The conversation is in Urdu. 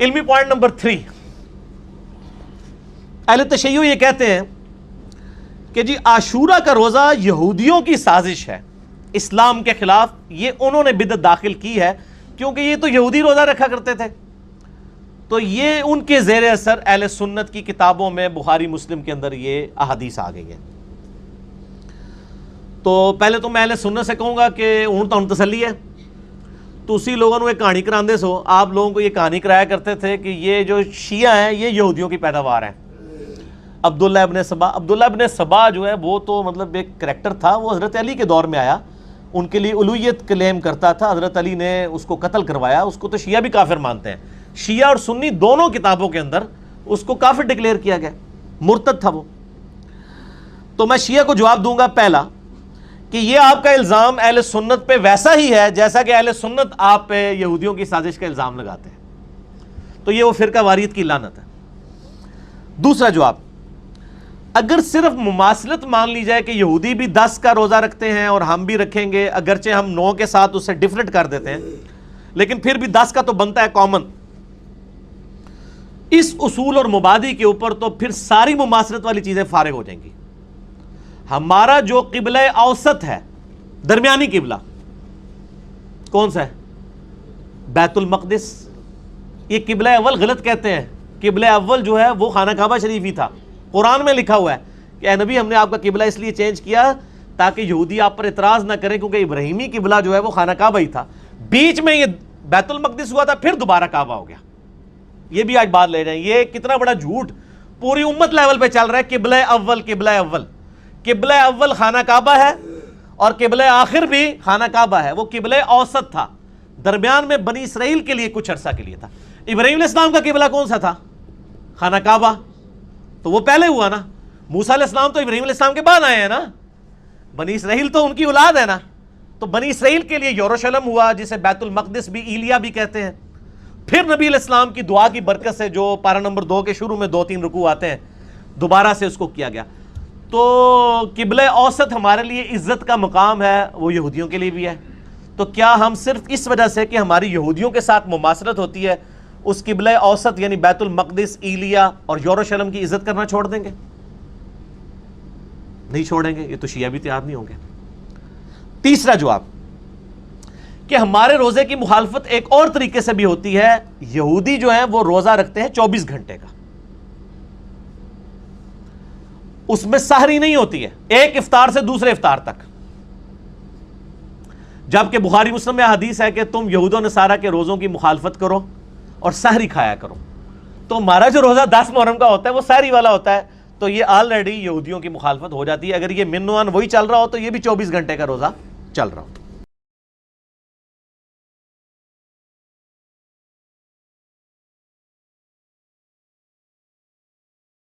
علمی پوائنٹ نمبر 3، اہل تشیع یہ کہتے ہیں کہ جی عاشورہ کا روزہ یہودیوں کی سازش ہے اسلام کے خلاف، یہ انہوں نے بدعت داخل کی ہے کیونکہ یہ تو یہودی روزہ رکھا کرتے تھے، تو یہ ان کے زیر اثر اہل سنت کی کتابوں میں بخاری مسلم کے اندر یہ احادیث آ گئی ہے۔ تو پہلے تو میں اہل سنت سے کہوں گا کہ اون تو تسلی ہے، تو اسی لوگوں نے ایک کہانی کراندے سو، آپ لوگوں کو یہ کہانی کرایا کرتے تھے کہ یہ جو شیعہ ہیں یہ یہودیوں کی پیداوار ہیں۔ عبداللہ ابن سبا جو ہے وہ تو مطلب ایک کریکٹر تھا، وہ حضرت علی کے دور میں آیا، ان کے لیے الوہیت کلیم کرتا تھا، حضرت علی نے اس کو قتل کروایا، اس کو تو شیعہ بھی کافر مانتے ہیں، شیعہ اور سنی دونوں کتابوں کے اندر اس کو کافر ڈکلیئر کیا گیا، مرتد تھا وہ۔ تو میں شیعہ کو جواب دوں گا پہلا کہ یہ آپ کا الزام اہل سنت پہ ویسا ہی ہے جیسا کہ اہل سنت آپ پہ یہودیوں کی سازش کا الزام لگاتے ہیں، تو یہ وہ فرقہ واریت کی لعنت ہے۔ دوسرا جواب، اگر صرف مماثلت مان لی جائے کہ یہودی بھی 10 کا روزہ رکھتے ہیں اور ہم بھی رکھیں گے، اگرچہ ہم 9 کے ساتھ اسے ڈفرنٹ کر دیتے ہیں لیکن پھر بھی 10 کا تو بنتا ہے کامن، اس اصول اور مبادی کے اوپر تو پھر ساری مماثلت والی چیزیں فارغ ہو جائیں گی۔ ہمارا جو قبلہ اوسط ہے، درمیانی قبلہ کون سا ہے؟ بیت المقدس۔ یہ قبلہ اول غلط کہتے ہیں، قبلہ اول جو ہے وہ خانہ کعبہ شریف ہی تھا، قرآن میں لکھا ہوا ہے کہ اے نبی ہم نے آپ کا قبلہ اس لیے چینج کیا تاکہ یہودی آپ پر اعتراض نہ کریں، کیونکہ ابراہیمی قبلہ جو ہے وہ خانہ کعبہ ہی تھا، بیچ میں یہ بیت المقدس ہوا تھا، پھر دوبارہ کعبہ ہو گیا۔ یہ بھی آج بات لے جائیں، یہ کتنا بڑا جھوٹ پوری امت لیول پہ چل رہا ہے۔ قبلہ اول قبلہ اول خانہ کعبہ ہے اور قبلہ آخر بھی خانہ کعبہ ہے، وہ قبلہ اوسط تھا، درمیان میں بنی اسرائیل کے لیے کچھ عرصہ کے لیے تھا۔ ابراہیم علیہ السلام کا قبلہ کون سا تھا؟ خانہ کعبہ، تو وہ پہلے ہوا نا۔ موسیٰ علیہ السلام تو ابراہیم علیہ السلام کے بعد آئے ہیں نا، بنی اسرائیل تو ان کی اولاد ہے نا، تو بنی اسرائیل کے لیے یروشلم ہوا، جسے بیت المقدس بھی ایلیا بھی کہتے ہیں۔ پھر نبی علیہ السلام کی دعا کی برکت سے جو پارہ نمبر 2 کے شروع میں 2-3 رکوع آتے ہیں، دوبارہ سے اس کو کیا گیا۔ تو قبلہ اوسط ہمارے لیے عزت کا مقام ہے، وہ یہودیوں کے لیے بھی ہے۔ تو کیا ہم صرف اس وجہ سے کہ ہماری یہودیوں کے ساتھ مماثلت ہوتی ہے اس قبلہ اوسط یعنی بیت المقدس، ایلیا اور یروشلم کی عزت کرنا چھوڑ دیں گے؟ نہیں چھوڑیں گے، یہ تو شیعہ بھی تیار نہیں ہوں گے۔ تیسرا جواب کہ ہمارے روزے کی مخالفت ایک اور طریقے سے بھی ہوتی ہے۔ یہودی جو ہیں وہ روزہ رکھتے ہیں 24 گھنٹے کا، اس میں سحری نہیں ہوتی ہے، ایک افطار سے دوسرے افطار تک، جبکہ بخاری مسلم میں حدیث ہے کہ تم یہود و نصارہ کے روزوں کی مخالفت کرو اور سحری کھایا کرو۔ تو ہمارا جو روزہ 10 محرم کا ہوتا ہے وہ سحری والا ہوتا ہے، تو یہ آلریڈی یہودیوں کی مخالفت ہو جاتی ہے۔ اگر یہ من وان وہی چل رہا ہو تو یہ بھی 24 گھنٹے کا روزہ چل رہا ہو۔